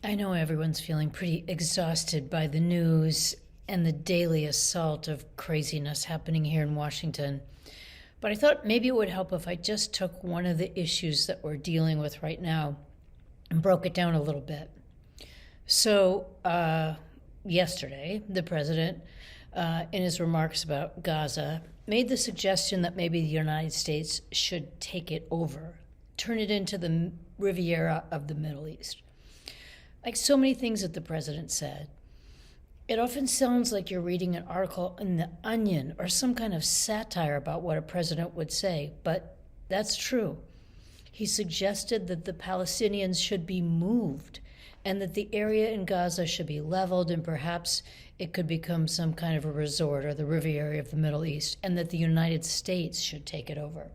I know everyone's feeling pretty exhausted by the news and the daily assault of craziness happening here in Washington. But I thought maybe it would help if I just took one of the issues that we're dealing with right now and broke it down a little bit. So, yesterday, the president, in his remarks about Gaza, made the suggestion that maybe the United States should take it over, turn it into the Riviera of the Middle East. Like so many things that the president said, it often sounds like you're reading an article in The Onion or some kind of satire about what a president would say, but that's true. He suggested that the Palestinians should be moved and that the area in Gaza should be leveled and perhaps it could become some kind of a resort or the Riviera of the Middle East, and that the United States should take it over.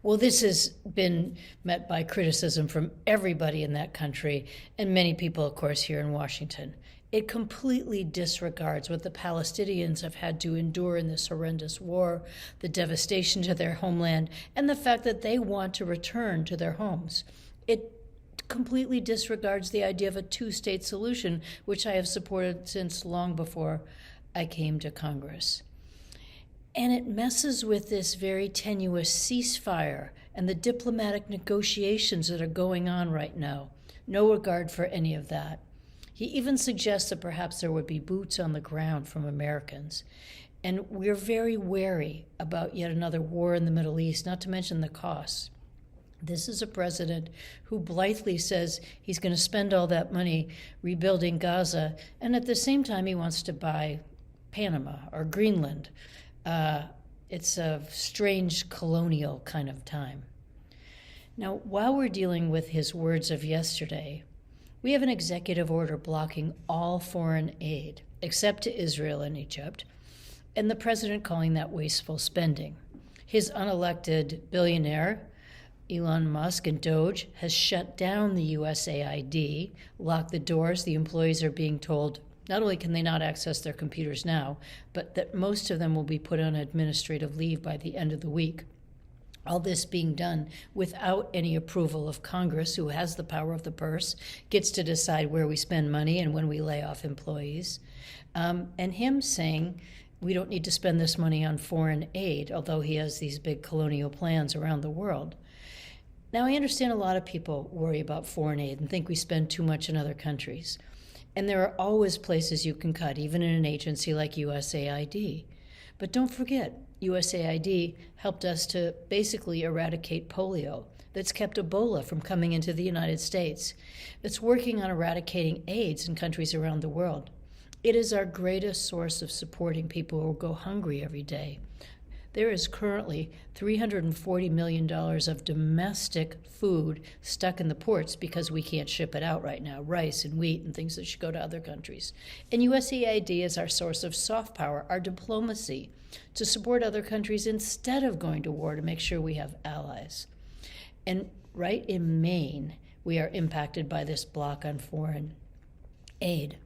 Well, this has been met by criticism from everybody in that country and many people, of course, here in Washington. It completely disregards what the Palestinians have had to endure in this horrendous war, the devastation to their homeland, and the fact that they want to return to their homes. It completely disregards the idea of a two-state solution, which I have supported since long before I came to Congress. And it messes with this very tenuous ceasefire and the diplomatic negotiations that are going on right now. No regard for any of that. He even suggests that perhaps there would be boots on the ground from Americans. And we're very wary about yet another war in the Middle East, not to mention the costs. This is a president who blithely says he's going to spend all that money rebuilding Gaza, and at the same time he wants to buy Panama or Greenland. It's a strange colonial kind of time. Now, while we're dealing with his words of yesterday, we have an executive order blocking all foreign aid, except to Israel and Egypt, and the president calling that wasteful spending. His unelected billionaire, Elon Musk and Doge, has shut down the USAID, locked the doors. The employees are being told not only can they not access their computers now, but that most of them will be put on administrative leave by the end of the week. All this being done without any approval of Congress, who has the power of the purse, gets to decide where we spend money and when we lay off employees. And him saying we don't need to spend this money on foreign aid, although he has these big colonial plans around the world. Now, I understand a lot of people worry about foreign aid and think we spend too much in other countries. And there are always places you can cut, even in an agency like USAID. But don't forget, USAID helped us to basically eradicate polio. That's kept Ebola from coming into the United States. It's working on eradicating AIDS in countries around the world. It is our greatest source of supporting people who go hungry every day. There is currently $340 million of domestic food stuck in the ports because we can't ship it out right now, rice and wheat and things that should go to other countries. And USAID is our source of soft power, our diplomacy, to support other countries instead of going to war to make sure we have allies. And right in Maine, we are impacted by this block on foreign aid.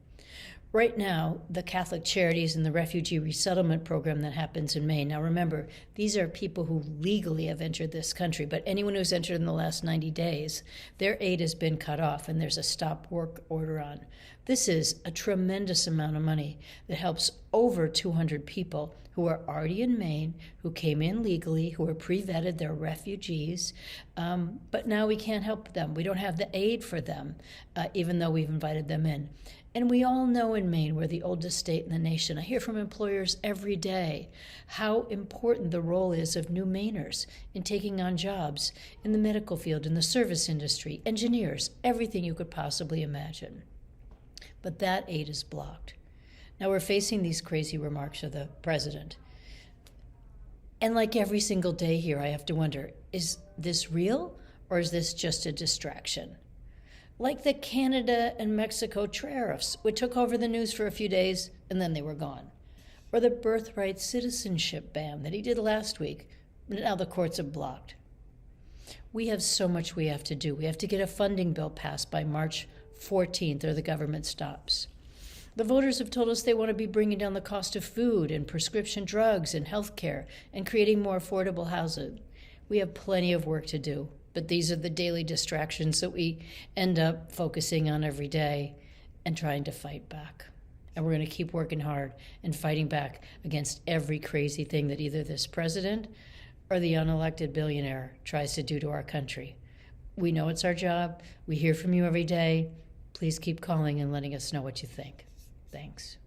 Right now, the Catholic Charities and the Refugee Resettlement Program that happens in Maine. Now remember, these are people who legally have entered this country, but anyone who's entered in the last 90 days, their aid has been cut off and there's a stop work order on. This is a tremendous amount of money that helps over 200 people who are already in Maine, who came in legally, who are pre-vetted, they're refugees, but now we can't help them. We don't have the aid for them, even though we've invited them in. And we all know in Maine, we're the oldest state in the nation. I hear from employers every day how important the role is of new Mainers in taking on jobs in the medical field, in the service industry, engineers, everything you could possibly imagine. But that aid is blocked. Now we're facing these crazy remarks of the president. And like every single day here, I have to wonder, is this real or is this just a distraction? Like the Canada and Mexico tariffs, which took over the news for a few days and then they were gone. Or the birthright citizenship ban that he did last week, but now the courts have blocked. We have so much we have to do. We have to get a funding bill passed by March 14th or the government stops. The voters have told us they want to be bringing down the cost of food and prescription drugs and health care and creating more affordable housing. We have plenty of work to do. But these are the daily distractions that we end up focusing on every day and trying to fight back. And we're going to keep working hard and fighting back against every crazy thing that either this president or the unelected billionaire tries to do to our country. We know it's our job. We hear from you every day. Please keep calling and letting us know what you think. Thanks.